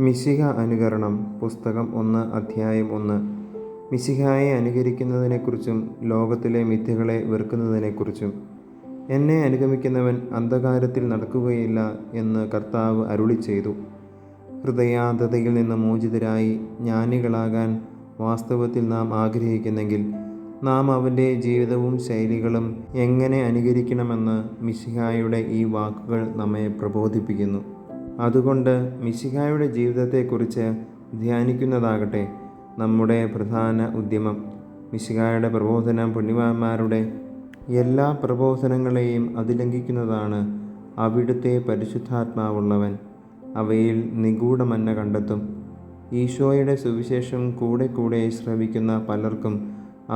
മിശിഹ അനുകരണം പുസ്തകം 1 അധ്യായം 1. മിശിഹായെ അനുകരിക്കുന്നതിനെക്കുറിച്ചും ലോകത്തിലെ മിഥ്യകളെ വെറുക്കുന്നതിനെക്കുറിച്ചും. എന്നെ അനുഗമിക്കുന്നവൻ അന്ധകാരത്തിൽ നടക്കുകയില്ല എന്ന് കർത്താവ് അരുളിച്ചെയ്തു. ഹൃദയാന്ധതയിൽ നിന്ന് മോചിതരായി ജ്ഞാനികളാകാൻ വാസ്തവത്തിൽ നാം ആഗ്രഹിക്കുന്നെങ്കിൽ നാം അവൻ്റെ ജീവിതവും ശൈലികളും എങ്ങനെ അനുകരിക്കണമെന്ന് മിശിഹായുടെ ഈ വാക്കുകൾ നമ്മെ പ്രബോധിപ്പിക്കുന്നു. അതുകൊണ്ട് മിശിഹായുടെ ജീവിതത്തെക്കുറിച്ച് ധ്യാനിക്കുന്നതാകട്ടെ നമ്മുടെ പ്രധാന ഉദ്യമം. മിശിഹായുടെ പ്രബോധനം പുണ്യവാന്മാരുടെ എല്ലാ പ്രബോധനങ്ങളെയും അതിലംഘിക്കുന്നതാണ്. അവിടുത്തെ പരിശുദ്ധാത്മാവുള്ളവൻ അവയിൽ നിഗൂഢമന്ന കണ്ടെത്തും. ഈശോയുടെ സുവിശേഷം കൂടെ കൂടെ ശ്രവിക്കുന്ന പലർക്കും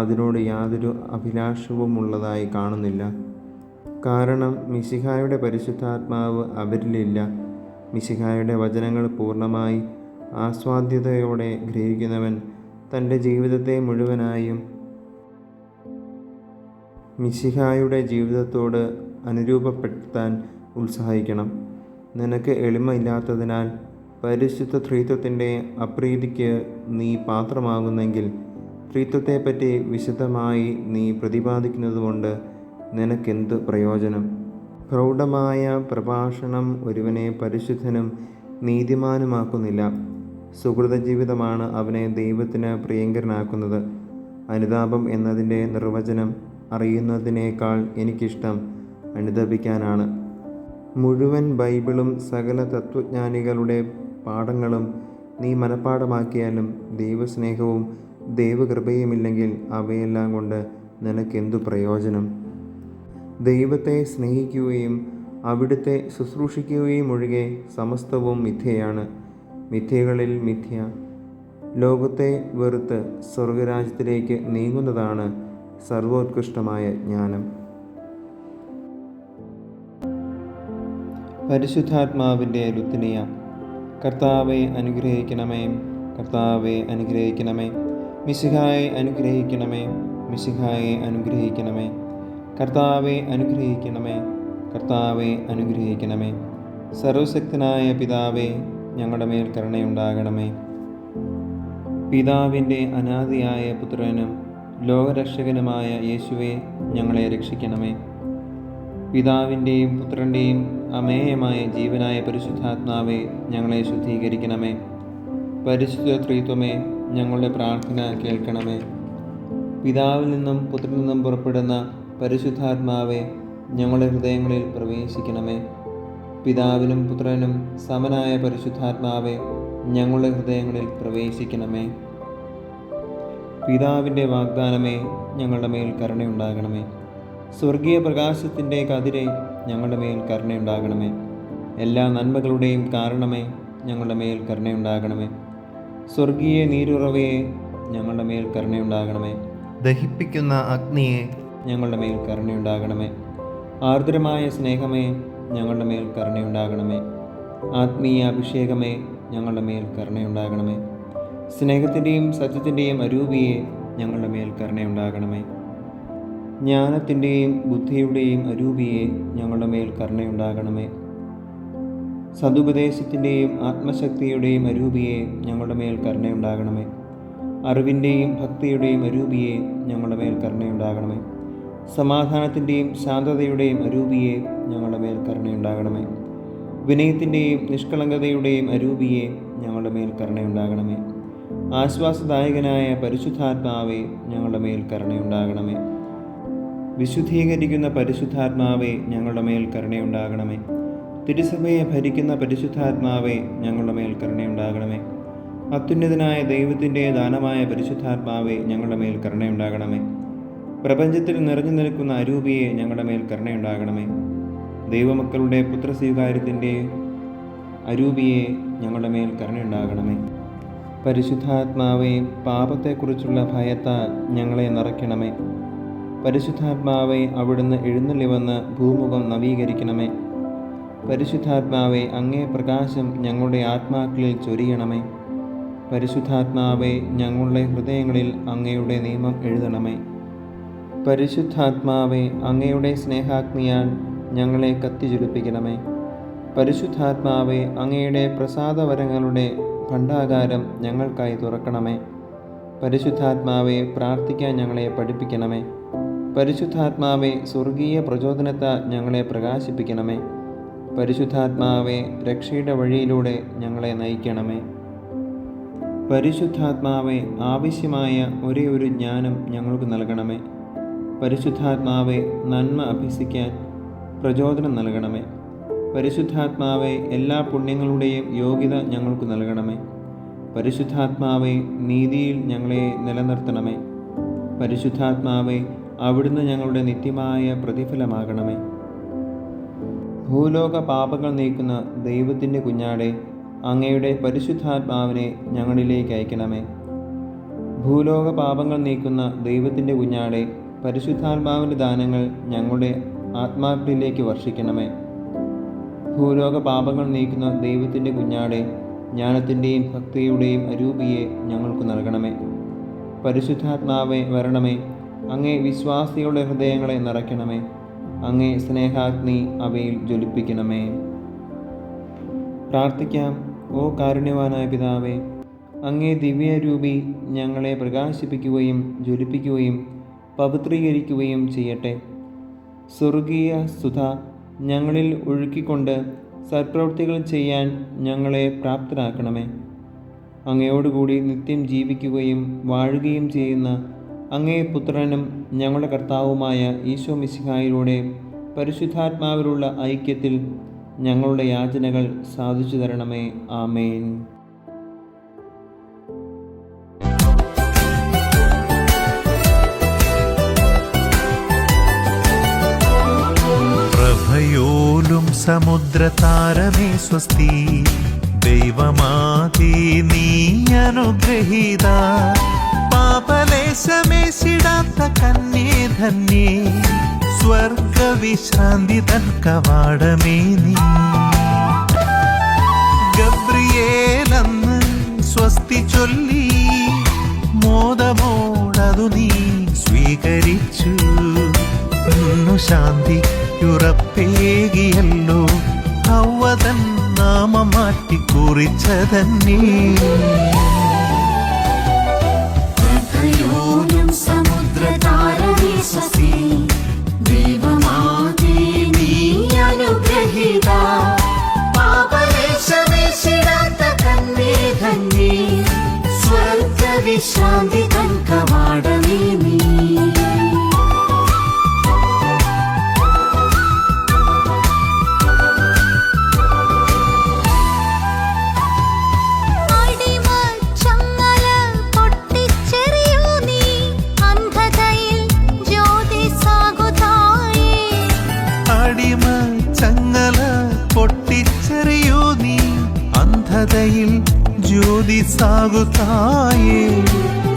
അതിനോട് യാതൊരു അഭിലാഷവുമുള്ളതായി കാണുന്നില്ല. കാരണം മിശിഹായുടെ പരിശുദ്ധാത്മാവ് അവരിലില്ല. മിശിഹായുടെ വചനങ്ങൾ പൂർണ്ണമായി ആസ്വാദ്യതയോടെ ഗ്രഹിക്കുന്നവൻ തൻ്റെ ജീവിതത്തെ മുഴുവനായും മിശിഹായുടെ ജീവിതത്തോട് അനുരൂപപ്പെടുത്താൻ ഉത്സാഹിക്കണം. നിനക്ക് എളിമയില്ലാത്തതിനാൽ പരിശുദ്ധ ത്രിത്വത്തിൻ്റെ അപ്രീതിക്ക് നീ പാത്രമാകുന്നെങ്കിൽ ത്രിത്വത്തെപ്പറ്റി വിശദമായി നീ പ്രതിപാദിക്കുന്നതുകൊണ്ട് നിനക്കെന്ത് പ്രയോജനം? പ്രൗഢമായ പ്രഭാഷണം ഒരുവനെ പരിശുദ്ധനും നീതിമാനുമാക്കുന്നില്ല. സുഹൃത ജീവിതമാണ് അവനെ ദൈവത്തിന് പ്രിയങ്കരനാക്കുന്നത്. അനുതാപം എന്നതിൻ്റെ നിർവചനം അറിയുന്നതിനേക്കാൾ എനിക്കിഷ്ടം അനുതപിക്കാനാണ്. മുഴുവൻ ബൈബിളും സകല തത്വജ്ഞാനികളുടെ പാഠങ്ങളും നീ മനഃപ്പാഠമാക്കിയാലും ദൈവസ്നേഹവും ദൈവകൃപയുമില്ലെങ്കിൽ അവയെല്ലാം കൊണ്ട് നിനക്കെന്തു പ്രയോജനം? ദൈവത്തെ സ്നേഹിക്കുകയും അവിടുത്തെ ശുശ്രൂഷിക്കുകയും ഒഴികെ സമസ്തവും മിഥ്യയാണ്. മിഥ്യകളിൽ മിഥ്യ. ലോകത്തെ വെറുത്ത് സ്വർഗരാജ്യത്തിലേക്ക് നീങ്ങുന്നതാണ് സർവോത്കൃഷ്ടമായ ജ്ഞാനം. പരിശുദ്ധാത്മാവിൻ്റെ ലുത്തിനിയ. കർത്താവെ അനുഗ്രഹിക്കണമേ, കർത്താവെ അനുഗ്രഹിക്കണമേ. മിശിഹായെ അനുഗ്രഹിക്കണമേ, മിശിഹായെ അനുഗ്രഹിക്കണമേ. കർത്താവെ അനുഗ്രഹിക്കണമേ, കർത്താവെ അനുഗ്രഹിക്കണമേ. സർവശക്തനായ പിതാവേ, ഞങ്ങളുടെ മേൽ കരുണയുണ്ടാകണമേ. പിതാവിൻ്റെ അനാദിയായ പുത്രനും ലോകരക്ഷകനുമായ യേശുവെ, ഞങ്ങളെ രക്ഷിക്കണമേ. പിതാവിൻ്റെയും പുത്രൻ്റെയും അമേയമായ ജീവനായ പരിശുദ്ധാത്മാവെ, ഞങ്ങളെ ശുദ്ധീകരിക്കണമേ. പരിശുദ്ധ ത്രിത്വമേ, ഞങ്ങളുടെ പ്രാർത്ഥന കേൾക്കണമേ. പിതാവിൽ നിന്നും പുത്രനിൽ നിന്നും പുറപ്പെടുന്ന പരിശുദ്ധാത്മാവെ, ഞങ്ങളുടെ ഹൃദയങ്ങളിൽ പ്രവേശിക്കണമേ. പിതാവിനും പുത്രനും സമനായ പരിശുദ്ധാത്മാവെ, ഞങ്ങളുടെ ഹൃദയങ്ങളിൽ പ്രവേശിക്കണമേ. പിതാവിൻ്റെ വാഗ്ദാനമേ, ഞങ്ങളുടെ മേൽ കരുണയുണ്ടാകണമേ. സ്വർഗീയ പ്രകാശത്തിൻ്റെ കതിരെ, ഞങ്ങളുടെ മേൽ കരുണയുണ്ടാകണമേ. എല്ലാ നന്മകളുടെയും കാരണമേ, ഞങ്ങളുടെ മേൽ കരുണയുണ്ടാകണമേ. സ്വർഗീയ നീരുറവയെ, ഞങ്ങളുടെ മേൽ കരുണയുണ്ടാകണമേ. ദഹിപ്പിക്കുന്ന അഗ്നിയെ, ഞങ്ങളുടെ മേൽ കരുണയുണ്ടാകണമേ. ആർദ്രമായ സ്നേഹമേ, ഞങ്ങളുടെ മേൽ കരുണയുണ്ടാകണമേ. ആത്മീയ അഭിഷേകമേ, ഞങ്ങളുടെ മേൽ കരുണയുണ്ടാകണമേ. സ്നേഹത്തിൻ്റെയും സത്യത്തിൻ്റെയും അരൂപിയെ, ഞങ്ങളുടെ മേൽ കരുണയുണ്ടാകണമേ. ജ്ഞാനത്തിൻ്റെയും ബുദ്ധിയുടെയും അരൂപിയെ, ഞങ്ങളുടെ മേൽ കരുണയുണ്ടാകണമേ. സതുപദേശത്തിൻ്റെയും ആത്മശക്തിയുടെയും അരൂപിയെ, ഞങ്ങളുടെ മേൽ കരുണയുണ്ടാകണമേ. അറിവിൻ്റെയും ഭക്തിയുടെയും അരൂപിയെ, ഞങ്ങളുടെ മേൽ കരുണയുണ്ടാകണമേ. സമാധാനത്തിൻ്റെയും ശാന്തതയുടെയും അരൂപിയെ, ഞങ്ങളുടെ മേൽ കരുണയുണ്ടാകണമേ. വിനയത്തിൻ്റെയും നിഷ്കളങ്കതയുടെയും അരൂപിയെ, ഞങ്ങളുടെ മേൽ കരുണയുണ്ടാകണമേ. ആശ്വാസദായകനായ പരിശുദ്ധാത്മാവെ, ഞങ്ങളുടെ മേൽ കരുണയുണ്ടാകണമേ. വിശുദ്ധീകരിക്കുന്ന പരിശുദ്ധാത്മാവെ, ഞങ്ങളുടെ മേൽ കരുണയുണ്ടാകണമേ. തിരുസഭയെ ഭരിക്കുന്ന പരിശുദ്ധാത്മാവെ, ഞങ്ങളുടെ മേൽ കരുണയുണ്ടാകണമേ. അത്യുന്നതനായ ദൈവത്തിൻ്റെ ദാനമായ പരിശുദ്ധാത്മാവെ, ഞങ്ങളുടെ മേൽ കരുണയുണ്ടാകണമേ. പ്രപഞ്ചത്തിൽ നിറഞ്ഞു നിൽക്കുന്ന അരൂപിയെ, ഞങ്ങളുടെ മേൽ കരുണയുണ്ടാകണമേ. ദൈവമക്കളുടെ പുത്രസ്വീകാര്യത്തിൻ്റെ അരൂപിയെ, ഞങ്ങളുടെ മേൽ കരുണയുണ്ടാകണമേ. പരിശുദ്ധാത്മാവെ, പാപത്തെക്കുറിച്ചുള്ള ഭയത്താൽ ഞങ്ങളെ നിറയ്ക്കണമേ. പരിശുദ്ധാത്മാവെ, അവിടുന്ന് എഴുന്നള്ളി വന്ന് ഭൂമുഖം നവീകരിക്കണമേ. പരിശുദ്ധാത്മാവെ, അങ്ങേ പ്രകാശം ഞങ്ങളുടെ ആത്മാക്കളിൽ ചൊരിയണമേ. പരിശുദ്ധാത്മാവെ, ഞങ്ങളുടെ ഹൃദയങ്ങളിൽ അങ്ങയുടെ നിയമം എഴുതണമേ. പരിശുദ്ധാത്മാവെ, അങ്ങയുടെ സ്നേഹാഗ്നിയാൽ ഞങ്ങളെ കത്തിജ്വലിപ്പിക്കണമേ. പരിശുദ്ധാത്മാവെ, അങ്ങയുടെ പ്രസാദവരങ്ങളുടെ ഭണ്ഡാകാരം ഞങ്ങൾക്കായി തുറക്കണമേ. പരിശുദ്ധാത്മാവെ, പ്രാർത്ഥിക്കാൻ ഞങ്ങളെ പഠിപ്പിക്കണമേ. പരിശുദ്ധാത്മാവെ, സ്വർഗീയ പ്രചോദനത്താൽ ഞങ്ങളെ പ്രകാശിപ്പിക്കണമേ. പരിശുദ്ധാത്മാവെ, രക്ഷയുടെ വഴിയിലൂടെ ഞങ്ങളെ നയിക്കണമേ. പരിശുദ്ധാത്മാവെ, ആവശ്യമായ ഒരേ ഒരു ജ്ഞാനം ഞങ്ങൾക്ക് നൽകണമേ. പരിശുദ്ധാത്മാവെ, നന്മ അഭ്യസിക്കാൻ പ്രചോദനം നൽകണമേ. പരിശുദ്ധാത്മാവെ, എല്ലാ പുണ്യങ്ങളുടെയും യോഗ്യത ഞങ്ങൾക്ക് നൽകണമേ. പരിശുദ്ധാത്മാവെ, നീതിയിൽ ഞങ്ങളെ നിലനിർത്തണമേ. പരിശുദ്ധാത്മാവെ, അവിടുന്ന് ഞങ്ങളുടെ നിത്യമായ പ്രതിഫലമാകണമേ. ഭൂലോക പാപങ്ങൾ നീക്കുന്ന ദൈവത്തിൻ്റെ കുഞ്ഞാടെ, അങ്ങയുടെ പരിശുദ്ധാത്മാവിനെ ഞങ്ങളിലേക്ക് അയക്കണമേ. ഭൂലോക പാപങ്ങൾ നീക്കുന്ന ദൈവത്തിൻ്റെ കുഞ്ഞാടെ, പരിശുദ്ധാത്മാവിൻ്റെ ദാനങ്ങൾ ഞങ്ങളുടെ ആത്മാക്കളിലേക്ക് വർഷിക്കണമേ. ഭൂലോക പാപങ്ങൾ നീക്കുന്ന ദൈവത്തിൻ്റെ കുഞ്ഞാടെ, ജ്ഞാനത്തിൻ്റെയും ഭക്തിയുടെയും അരൂപിയെ ഞങ്ങൾക്ക് നൽകണമേ. പരിശുദ്ധാത്മാവെ, വരണമേ. അങ്ങേ വിശ്വാസികളുടെ ഹൃദയങ്ങളെ നിറയ്ക്കണമേ. അങ്ങേ സ്നേഹാഗ്നി അവയിൽ ജ്വലിപ്പിക്കണമേ. പ്രാർത്ഥിക്കാം. ഓ കാരുണ്യവാനായ പിതാവേ, അങ്ങേ ദിവ്യരൂപി ഞങ്ങളെ പ്രകാശിപ്പിക്കുകയും ജ്വലിപ്പിക്കുകയും പവിത്രീകരിക്കുകയും ചെയ്യട്ടെ. സ്വർഗീയ സുധ ഞങ്ങളിൽ ഒഴുക്കിക്കൊണ്ട് സൽപ്രവൃത്തികൾ ചെയ്യാൻ ഞങ്ങളെ പ്രാപ്തരാക്കണമേ. അങ്ങയോടുകൂടി നിത്യം ജീവിക്കുകയും വാഴുകയും ചെയ്യുന്ന അങ്ങേ പുത്രനും ഞങ്ങളുടെ കർത്താവുമായ ഈശോ മിശിഹായിലൂടെ പരിശുദ്ധാത്മാവിലുള്ള ഐക്യത്തിൽ ഞങ്ങളുടെ യാചനകൾ സാധിച്ചു തരണമേ. ആമേൻ. പ്രഭയോലും സമുദ്രതാരമേ സ്വസ്തി, ദൈവമാകെ നീ അനുഗ്രഹീത. പാപലേശമേശിടാത്ത കന്യേ ധന്യേ, സ്വർഗവിശ്രാന്തി തൻ കവാടമേ നീ. ഗബ്രിയേലന്ന് സ്വസ്തി ചൊല്ലി, മോദമോടതു നീ സ്വീകരിച്ചു. ശാന്തിയുറപ്പേകിയല്ലോ ഹവ്വതൻ നാമം മാറ്റി കുറിച്ചതന്നേ. സമുദ്രതാരമേ സ്വസ്തി, ദൈവമാകെ നീ അനുഗ്രഹീത. പാപലേശമേശിടാത്ത കന്യേ ധന്യേ, സ്വർഗവിശ്രാന്തി തൻ കവാടമേ നീ. പൊട്ടിച്ചെറിയൂ നീ, അന്ധതയിൽ ജ്യോതി സാകുതായേ.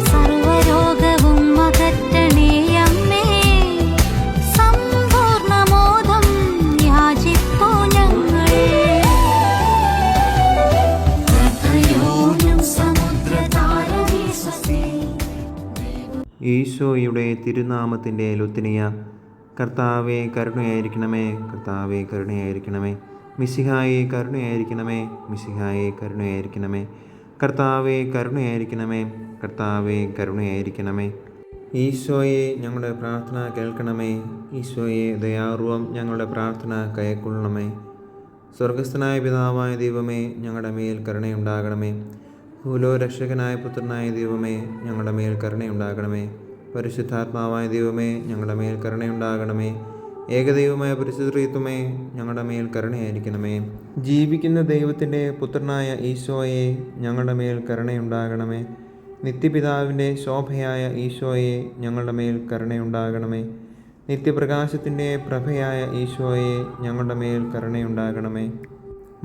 സർവരോഗവും അകറ്റണേ അമ്മേ, സമ്പൂർണമോദം യാചിപ്പൂ ഞങ്ങൾ. സമുദ്രതാരമേ സ്വസ്തി. ഈശോയുടെ തിരുനാമത്തിൻ്റെ ലുത്തിനിയ. കർത്താവെ കരുണയായിരിക്കണമേ. കർത്താവെ കരുണയായിരിക്കണമേ. മിശിഹായെ കരുണയായിരിക്കണമേ. മിശിഹായെ കരുണയായിരിക്കണമേ. കർത്താവെ കരുണയായിരിക്കണമേ. കർത്താവെ കരുണയായിരിക്കണമേ. ഈശോയെ ഞങ്ങളുടെ പ്രാർത്ഥന കേൾക്കണമേ. ഈശോയെ ദയാപൂർവം ഞങ്ങളുടെ പ്രാർത്ഥന കൈക്കൊള്ളണമേ. സ്വർഗസ്ഥനായ പിതാവായ ദൈവമേ, ഞങ്ങളുടെ മേൽ കരുണയുണ്ടാകണമേ. ഭൂലോരക്ഷകനായ പുത്രനായ ദൈവമേ, ഞങ്ങളുടെ മേൽ കരുണയുണ്ടാകണമേ. പരിശുദ്ധാത്മാവായ ദൈവമേ, ഞങ്ങളുടെ മേൽ കരുണയുണ്ടാകണമേ. ഏകദൈവമായ പരിശുദ്ധത്വമേ, ഞങ്ങളുടെ മേൽ കരുണയായിരിക്കണമേ. ജീവിക്കുന്ന ദൈവത്തിൻ്റെ പുത്രനായ ഈശോയെ, ഞങ്ങളുടെ മേൽ കരുണയുണ്ടാകണമേ. നിത്യപിതാവിൻ്റെ ശോഭയായ ഈശോയെ, ഞങ്ങളുടെ മേൽ കരുണയുണ്ടാകണമേ. നിത്യപ്രകാശത്തിൻ്റെ പ്രഭയായ ഈശോയെ, ഞങ്ങളുടെ മേൽ കരുണയുണ്ടാകണമേ.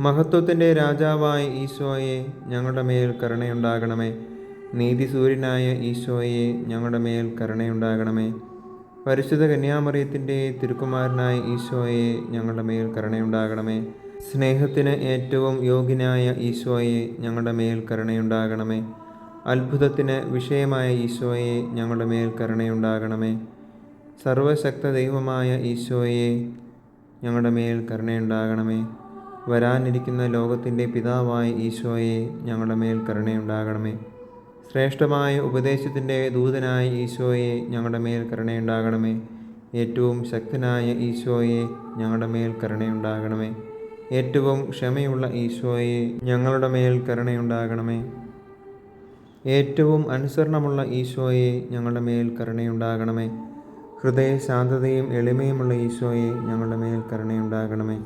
മഹത്വത്തിൻ്റെ രാജാവായ ഈശോയെ, ഞങ്ങളുടെ മേൽ കരുണയുണ്ടാകണമേ. നീതിസൂര്യനായ ഈശോയെ, ഞങ്ങളുടെ മേൽ കരുണയുണ്ടാകണമേ. പരിശുദ്ധ കന്യാമറിയത്തിൻ്റെ തിരുക്കുമാരനായ ഈശോയെ, ഞങ്ങളുടെ മേൽ കരുണയുണ്ടാകണമേ. സ്നേഹത്തിന് ഏറ്റവും യോഗ്യനായ ഈശോയെ, ഞങ്ങളുടെ മേൽ കരുണയുണ്ടാകണമേ. അത്ഭുതത്തിന് വിഷയമായ ഈശോയെ, ഞങ്ങളുടെ മേൽ കരുണയുണ്ടാകണമേ. സർവശക്ത ദൈവമായ ഈശോയെ, ഞങ്ങളുടെ മേൽ കരുണയുണ്ടാകണമേ. വരാനിരിക്കുന്ന ലോകത്തിൻ്റെ പിതാവായ ഈശോയെ ഞങ്ങളുടെ മേൽ കരുണയുണ്ടാകണമേ. ശ്രേഷ്ഠമായ ഉപദേശത്തിൻ്റെ ദൂതനായ ഈശോയെ ഞങ്ങളുടെ മേൽ കരുണയുണ്ടാകണമേ. ഏറ്റവും ശക്തനായ ഈശോയെ ഞങ്ങളുടെ മേൽ കരുണയുണ്ടാകണമേ. ഏറ്റവും ക്ഷമയുള്ള ഈശോയെ ഞങ്ങളുടെ മേൽ കരുണയുണ്ടാകണമേ. ഏറ്റവും അനുസരണമുള്ള ഈശോയെ ഞങ്ങളുടെ മേൽ കരുണയുണ്ടാകണമേ. ഹൃദയശാന്തതയും എളിമയുമുള്ള ഈശോയെ ഞങ്ങളുടെ മേൽ കരുണയുണ്ടാകണമേ.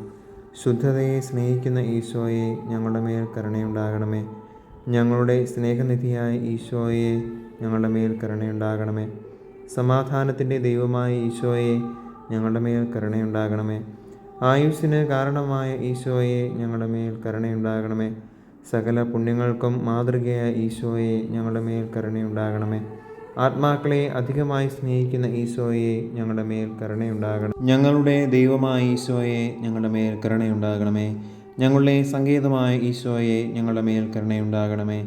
ശുദ്ധതയെ സ്നേഹിക്കുന്ന ഈശോയെ ഞങ്ങളുടെ മേൽ കരുണയുണ്ടാകണമേ. ഞങ്ങളുടെ സ്നേഹനിധിയായ ഈശോയെ ഞങ്ങളുടെ മേൽ കരുണയുണ്ടാകണമേ. സമാധാനത്തിൻ്റെ ദൈവമായ ഈശോയെ ഞങ്ങളുടെ മേൽ കരുണയുണ്ടാകണമേ. ആയുസ്സിന് കാരണമായ ഈശോയെ ഞങ്ങളുടെ മേൽ കരുണയുണ്ടാകണമേ. സകല പുണ്യങ്ങൾക്കും മാതൃകയായ ഈശോയെ ഞങ്ങളുടെ മേൽ കരുണയുണ്ടാകണമേ. ആത്മാക്കളെ അധികമായി സ്നേഹിക്കുന്ന ഈശോയെ ഞങ്ങളുടെ മേൽ കരുണയുണ്ടാകണം. ഞങ്ങളുടെ ദൈവമായ ഈശോയെ ഞങ്ങളുടെ മേൽ കരുണയുണ്ടാകണമേ. ഞങ്ങളുടെ സങ്കേതമായ ഈശോയെ ഞങ്ങളുടെ മേൽ കരുണയുണ്ടാകണമേ.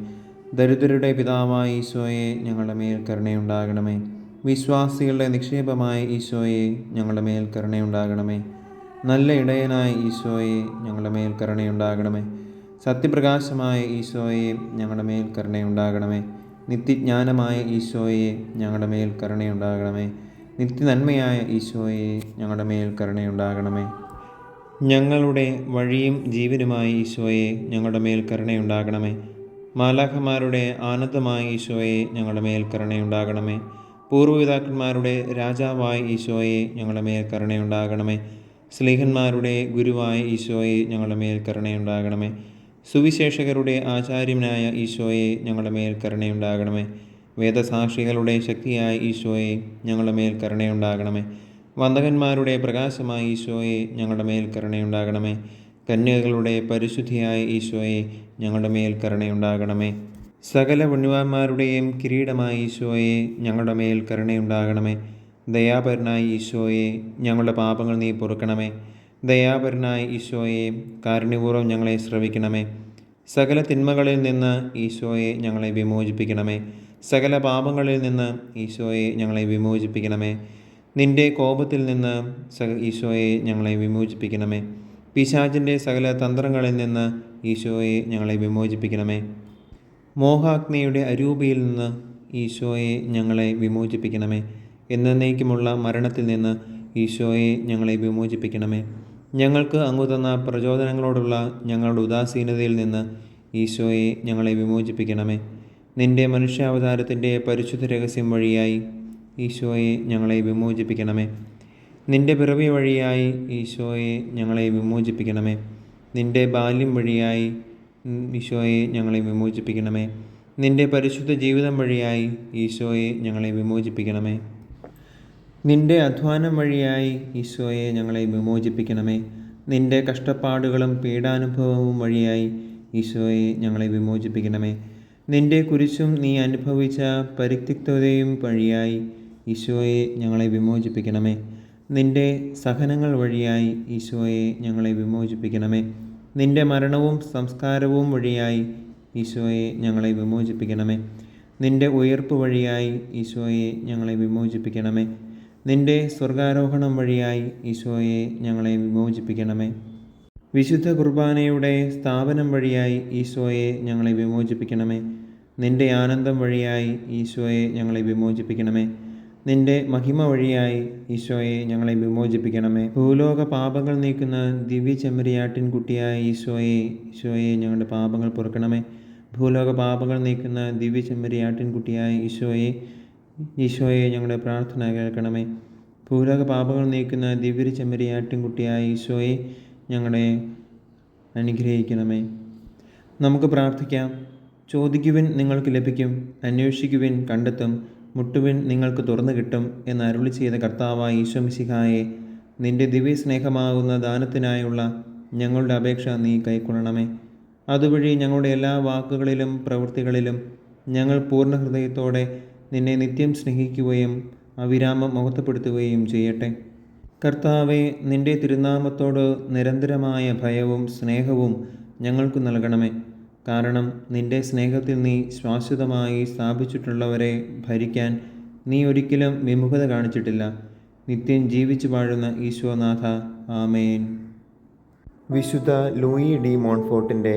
ദരിദ്രരുടെ പിതാവായ ഈശോയെ ഞങ്ങളുടെ മേൽ കരുണയുണ്ടാകണമേ. വിശ്വാസികളുടെ നിക്ഷേപമായ ഈശോയെ ഞങ്ങളുടെ മേൽ കരുണയുണ്ടാകണമേ. നല്ല ഇടയനായ ഈശോയെ ഞങ്ങളുടെ മേൽ കരുണയുണ്ടാകണമേ. സത്യപ്രകാശമായ ഈശോയെ ഞങ്ങളുടെ മേൽ കരുണയുണ്ടാകണമേ. നിത്യജ്ഞാനമായ ഈശോയെ ഞങ്ങളുടെ മേൽ കരുണയുണ്ടാകണമേ. നിത്യനന്മയായ ഈശോയെ ഞങ്ങളുടെ മേൽ കരുണയുണ്ടാകണമേ. ഞങ്ങളുടെ വഴിയും ജീവനുമായ ഈശോയെ ഞങ്ങളുടെ മേൽ കരുണയുണ്ടാകണമേ. മാലാഖമാരുടെ ആനന്ദമായ ഈശോയെ ഞങ്ങളുടെ മേൽ കരുണയുണ്ടാകണമേ. പൂർവ്വപിതാക്കന്മാരുടെ രാജാവായ ഈശോയെ ഞങ്ങളുടെ മേൽ കരുണയുണ്ടാകണമേ. സ്ലീഹന്മാരുടെ ഗുരുവായ ഈശോയെ ഞങ്ങളുടെ മേൽ കരുണയുണ്ടാകണമേ. സുവിശേഷകരുടെ ആചാര്യനായ ഈശോയെ ഞങ്ങളുടെ മേൽ കരുണയുണ്ടാകണമേ. വേദസാക്ഷികളുടെ ശക്തിയായ ഈശോയെ ഞങ്ങളുടെ മേൽ കരുണയുണ്ടാകണമേ. വന്ദകന്മാരുടെ പ്രകാശമായ ഈശോയെ ഞങ്ങളുടെ മേൽ കരുണയുണ്ടാകണമേ. കന്യകകളുടെ പരിശുദ്ധിയായ ഈശോയെ ഞങ്ങളുടെ മേൽ കരുണയുണ്ടാകണമേ. സകല പുണ്യവാന്മാരുടെയും കിരീടമായ ഈശോയെ ഞങ്ങളുടെ മേൽ കരുണയുണ്ടാകണമേ. ദയാപരനായ ഈശോയെ ഞങ്ങളുടെ പാപങ്ങൾ നീ പൊറുക്കണമേ. ദയാപരനായ ഈശോയെ കാരുണ്യപൂർവ്വം ഞങ്ങളെ ശ്രവിക്കണമേ. സകല തിന്മകളിൽ നിന്ന് ഈശോയെ ഞങ്ങളെ വിമോചിപ്പിക്കണമേ. സകല പാപങ്ങളിൽ നിന്ന് ഈശോയെ ഞങ്ങളെ വിമോചിപ്പിക്കണമേ. നിൻ്റെ കോപത്തിൽ നിന്ന് ഈശോയെ ഞങ്ങളെ വിമോചിപ്പിക്കണമേ. പിശാചിൻ്റെ സകല തന്ത്രങ്ങളിൽ നിന്ന് ഈശോയെ ഞങ്ങളെ വിമോചിപ്പിക്കണമേ. മോഹാഗ്നിയുടെ അരൂപിയിൽ നിന്ന് ഈശോയെ ഞങ്ങളെ വിമോചിപ്പിക്കണമേ. എന്നേക്കുമുള്ള മരണത്തിൽ നിന്ന് ഈശോയെ ഞങ്ങളെ വിമോചിപ്പിക്കണമേ. ഞങ്ങൾക്ക് അങ്ങു തന്ന പ്രചോദനങ്ങളോടുള്ള ഞങ്ങളുടെ ഉദാസീനതയിൽ നിന്ന് ഈശോയെ ഞങ്ങളെ വിമോചിപ്പിക്കണമേ. നിൻ്റെ മനുഷ്യാവതാരത്തിൻ്റെ പരിശുദ്ധ രഹസ്യം വഴിയായി ഈശോയെ ഞങ്ങളെ വിമോചിപ്പിക്കണമേ. നിൻ്റെ പിറവി വഴിയായി ഈശോയെ ഞങ്ങളെ വിമോചിപ്പിക്കണമേ. നിൻ്റെ ബാല്യം വഴിയായി ഈശോയെ ഞങ്ങളെ വിമോചിപ്പിക്കണമേ. നിൻ്റെ പരിശുദ്ധ ജീവിതം വഴിയായി ഈശോയെ ഞങ്ങളെ വിമോചിപ്പിക്കണമേ. നിൻ്റെ അധ്വാനം വഴിയായി ഈശോയെ ഞങ്ങളെ വിമോചിപ്പിക്കണമേ. നിൻ്റെ കഷ്ടപ്പാടുകളും പീഡാനുഭവവും വഴിയായി ഈശോയെ ഞങ്ങളെ വിമോചിപ്പിക്കണമേ. നിൻ്റെ കുരിശും നീ അനുഭവിച്ച പരിത്യക്തതയും വഴിയായി ഈശോയെ ഞങ്ങളെ വിമോചിപ്പിക്കണമേ. നിൻ്റെ സഹനങ്ങൾ വഴിയായി ഈശോയെ ഞങ്ങളെ വിമോചിപ്പിക്കണമേ. നിൻ്റെ മരണവും സംസ്കാരവും വഴിയായി ഈശോയെ ഞങ്ങളെ വിമോചിപ്പിക്കണമേ. നിൻ്റെ ഉയർപ്പ് വഴിയായി ഈശോയെ ഞങ്ങളെ വിമോചിപ്പിക്കണമേ. നിൻ്റെ സ്വർഗാരോഹണം വഴിയായി ഈശോയെ ഞങ്ങളെ വിമോചിപ്പിക്കണമേ. വിശുദ്ധ കുർബാനയുടെ സ്ഥാപനം വഴിയായി ഈശോയെ ഞങ്ങളെ വിമോചിപ്പിക്കണമേ. നിൻ്റെ ആനന്ദം വഴിയായി ഈശോയെ ഞങ്ങളെ വിമോചിപ്പിക്കണമേ. നിൻ്റെ മഹിമ വഴിയായി ഈശോയെ ഞങ്ങളെ വിമോചിപ്പിക്കണമേ. ഭൂലോക പാപങ്ങൾ നീക്കുന്ന ദിവ്യ ചെമ്മരിയാട്ടിൻ കുട്ടിയായ ഈശോയെ ഞങ്ങളുടെ പാപങ്ങൾ പൊറുക്കണമേ. ഭൂലോക പാപങ്ങൾ നീക്കുന്ന ദിവ്യ ചെമ്മരിയാട്ടിൻ കുട്ടിയായ ഈശോയെ ഞങ്ങളുടെ പ്രാർത്ഥന കേൾക്കണമേ. ഭൂലോക പാപങ്ങൾ നീക്കുന്ന ദിവ്യ ചെമ്മരിയാട്ടിൻ കുട്ടിയായ ഈശോയെ ഞങ്ങളെ അനുഗ്രഹിക്കണമേ. നമുക്ക് പ്രാർത്ഥിക്കാം. ചോദിക്കുവിൻ നിങ്ങൾക്ക് ലഭിക്കും, അന്വേഷിക്കുവിൻ കണ്ടെത്തും, മുട്ടുവിൻ നിങ്ങൾക്ക് തുറന്നു കിട്ടും എന്ന് അരുളി ചെയ്ത കർത്താവായ ഈശോ മിശിഹായെ, നിൻ്റെ ദിവ്യസ്നേഹമാകുന്ന ദാനത്തിനായുള്ള ഞങ്ങളുടെ അപേക്ഷ നീ കൈക്കൊള്ളണമേ. അതുവഴി ഞങ്ങളുടെ എല്ലാ വാക്കുകളിലും പ്രവൃത്തികളിലും ഞങ്ങൾ പൂർണ്ണ ഹൃദയത്തോടെ നിന്നെ നിത്യം സ്നേഹിക്കുകയും അവിരാമം മഹത്വപ്പെടുത്തുകയും ചെയ്യട്ടെ. കർത്താവെ, നിൻ്റെ തിരുനാമത്തോട് നിരന്തരമായ ഭയവും സ്നേഹവും ഞങ്ങൾക്ക് നൽകണമേ. കാരണം നിൻ്റെ സ്നേഹത്തിൽ നീ ശാശ്വതമായി സ്ഥാപിച്ചിട്ടുള്ളവരെ ഭരിക്കാൻ നീ ഒരിക്കലും വിമുഖത കാണിച്ചിട്ടില്ല. നിത്യം ജീവിച്ചു വാഴുന്ന ഈശോനാഥ, ആമേൻ. വിശുദ്ധ ലൂയി ഡി മോൺഫോർട്ടിൻ്റെ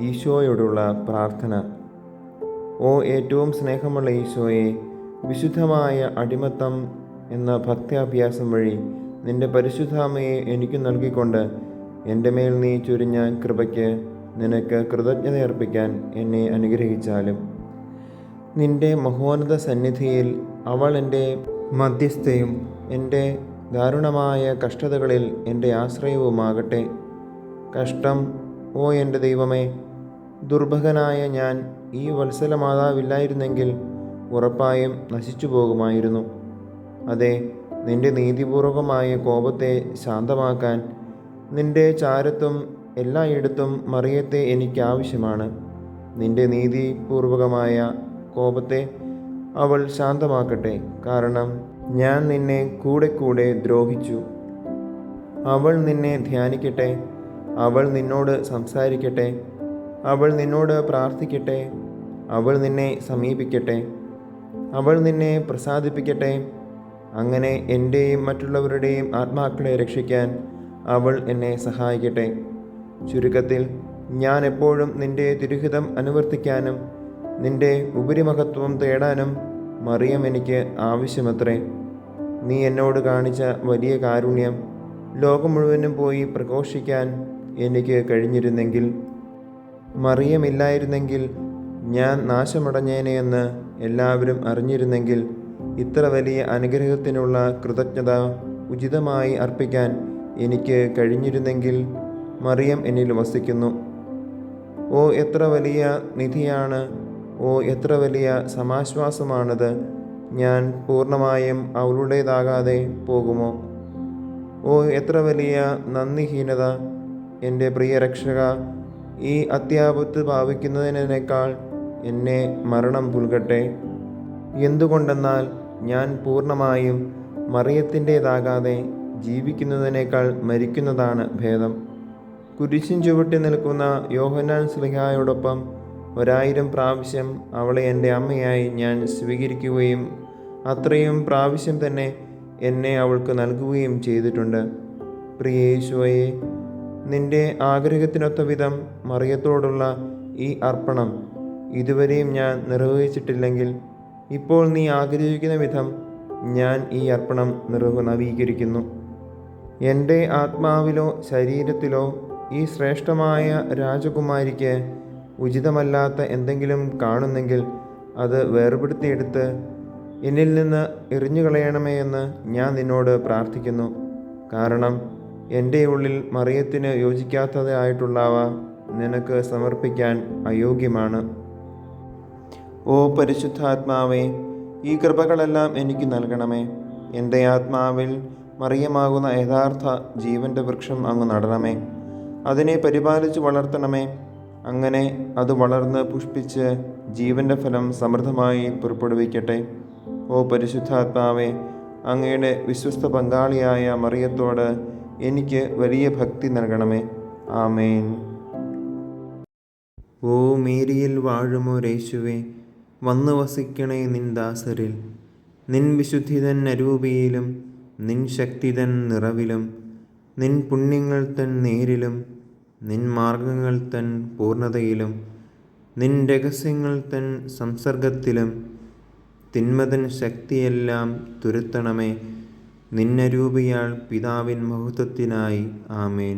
ഈശോയോടുള്ള പ്രാർത്ഥന. ഓ ഏറ്റവും സ്നേഹമുള്ള ഈശോയെ, വിശുദ്ധമായ അടിമത്തം എന്ന ഭക്ത്യാഭ്യാസം വഴി നിന്റെ പരിശുദ്ധാമ്മയെ എനിക്ക് നൽകിക്കൊണ്ട് എൻ്റെ മേൽ നീ ചൊരിഞ്ഞ കൃപയ്ക്ക് നിനക്ക് കൃതജ്ഞതയർപ്പിക്കാൻ എന്നെ അനുഗ്രഹിച്ചാലും. നിന്റെ മഹോന്നത സന്നിധിയിൽ അവൾ എൻ്റെ മധ്യസ്ഥയും എൻ്റെ ദാരുണമായ കഷ്ടതകളിൽ എൻ്റെ ആശ്രയവുമാകട്ടെ. കഷ്ടം, ഓ എൻ്റെ ദൈവമേ, ദുർഭകനായ ഞാൻ ഈ വത്സല മാതാവില്ലായിരുന്നെങ്കിൽ ഉറപ്പായും നശിച്ചു പോകുമായിരുന്നു. അതെ, നിന്റെ നീതിപൂർവകമായ കോപത്തെ ശാന്തമാക്കാൻ നിന്റെ ചാരത്തും എല്ലായിടത്തും മറിയത്തെ എനിക്കാവശ്യമാണ്. നിന്റെ നീതിപൂർവകമായ കോപത്തെ അവൾ ശാന്തമാക്കട്ടെ, കാരണം ഞാൻ നിന്നെ കൂടെ ദ്രോഹിച്ചു. അവൾ നിന്നെ ധ്യാനിക്കട്ടെ, അവൾ നിന്നോട് സംസാരിക്കട്ടെ, അവൾ നിന്നോട് പ്രാർത്ഥിക്കട്ടെ, അവൾ നിന്നെ സമീപിക്കട്ടെ, അവൾ നിന്നെ പ്രസാദിപ്പിക്കട്ടെ. അങ്ങനെ എൻ്റെയും മറ്റുള്ളവരുടെയും ആത്മാക്കളെ രക്ഷിക്കാൻ അവൾ എന്നെ സഹായിക്കട്ടെ. ചുരുക്കത്തിൽ, ഞാൻ എപ്പോഴും നിന്റെ തിരുഹിതം അനുവർത്തിക്കാനും നിന്റെ ഉപരിമഹത്വം തേടാനും മറിയം എനിക്ക് ആവശ്യമത്രേ. നീ എന്നോട് കാണിച്ച വലിയ കാരുണ്യം ലോകം മുഴുവനും പോയി പ്രഘോഷിക്കാൻ എനിക്ക് കഴിഞ്ഞിരുന്നെങ്കിൽ, മറിയമില്ലായിരുന്നെങ്കിൽ ഞാൻ നാശമടഞ്ഞേനെയെന്ന് എല്ലാവരും അറിഞ്ഞിരുന്നെങ്കിൽ, ഇത്ര വലിയ അനുഗ്രഹത്തിനുള്ള കൃതജ്ഞത ഉചിതമായി അർപ്പിക്കാൻ എനിക്ക് കഴിഞ്ഞിരുന്നെങ്കിൽ മറിയം എന്നിൽ വസിക്കുന്നു. ഓ എത്ര വലിയ നിധിയാണ്, ഓ എത്ര വലിയ സമാശ്വാസമാണത്. ഞാൻ പൂർണ്ണമായും അവളുടേതാകാതെ പോകുമോ? ഓ എത്ര വലിയ നന്ദിഹീനത. എൻ്റെ പ്രിയ രക്ഷക, ഈ അത്യാപത്ത് ഭാവിക്കുന്നതിനേക്കാൾ എന്നെ മരണം പുൽകട്ടെ. എന്തുകൊണ്ടെന്നാൽ ഞാൻ പൂർണ്ണമായും മറിയത്തിൻ്റേതാകാതെ ജീവിക്കുന്നതിനേക്കാൾ മരിക്കുന്നതാണ് ഭേദം. കുരിശിൻ ചുവട്ടി നിൽക്കുന്ന യോഹന്നാൻ ശ്ലീഹായോടൊപ്പം 1000 പ്രാവശ്യം അവളെ എൻ്റെ അമ്മയായി ഞാൻ സ്വീകരിക്കുകയും അത്രയും പ്രാവശ്യം തന്നെ എന്നെ അവൾക്ക് നൽകുകയും ചെയ്തിട്ടുണ്ട്. പ്രിയ യേശുവേ, നിന്റെ ആഗ്രഹത്തിനൊത്ത വിധം മറിയത്തോടുള്ള ഈ അർപ്പണം ഇതുവരെയും ഞാൻ നിർവഹിച്ചിട്ടില്ലെങ്കിൽ, ഇപ്പോൾ നീ ആഗ്രഹിക്കുന്ന വിധം ഞാൻ ഈ അർപ്പണം നവീകരിക്കുന്നു. എൻ്റെ ആത്മാവിലോ ശരീരത്തിലോ ഈ ശ്രേഷ്ഠമായ രാജകുമാരിക്ക് ഉചിതമല്ലാത്ത എന്തെങ്കിലും കാണുന്നെങ്കിൽ അത് വേർപെടുത്തിയെടുത്ത് എന്നിൽ നിന്ന് എറിഞ്ഞുകളയണമേ എന്ന് ഞാൻ നിന്നോട് പ്രാർത്ഥിക്കുന്നു. കാരണം എൻ്റെ ഉള്ളിൽ മറിയത്തിന് യോജിക്കാത്തതായിട്ടുള്ളവ നിനക്ക് സമർപ്പിക്കാൻ അയോഗ്യമാണ്. ഓ പരിശുദ്ധാത്മാവേ, ഈ കൃപകളെല്ലാം എനിക്ക് നൽകണമേ. എൻ്റെ ആത്മാവിൽ മറിയമാകുന്ന യഥാർത്ഥ ജീവൻ്റെ വൃക്ഷം അങ്ങ് നടണമേ. അതിനെ പരിപാലിച്ച് വളർത്തണമേ. അങ്ങനെ അത് വളർന്ന് പുഷ്പിച്ച് ജീവൻ്റെ ഫലം സമൃദ്ധമായി പുറപ്പെടുവിക്കട്ടെ. ഓ പരിശുദ്ധാത്മാവേ, അങ്ങയുടെ വിശ്വസ്ത പങ്കാളിയായ മറിയത്തോട് എനിക്ക് വലിയ ഭക്തി നൽകണമേ. ആമേൻ. ഓ മേരിയിൽ വാഴുമോരേശുവേ, വന്നു വസിക്കണേ നിൻ ദാസരിൽ. നിൻ വിശുദ്ധിതൻ അരൂപിയിലും നിൻ ശക്തിതൻ നിറവിലും നിൻ പുണ്യങ്ങൾ തൻ നേരിലും നിൻ മാർഗങ്ങൾ തൻ പൂർണ്ണതയിലും നിൻ രഹസ്യങ്ങൾ തൻ സംസർഗത്തിലും തിന്മതൻ ശക്തിയെല്ലാം തുരുത്തണമേ. നിന്നരൂപിയാൾ പിതാവിൻ മഹത്വത്തിനായി. ആമേൻ.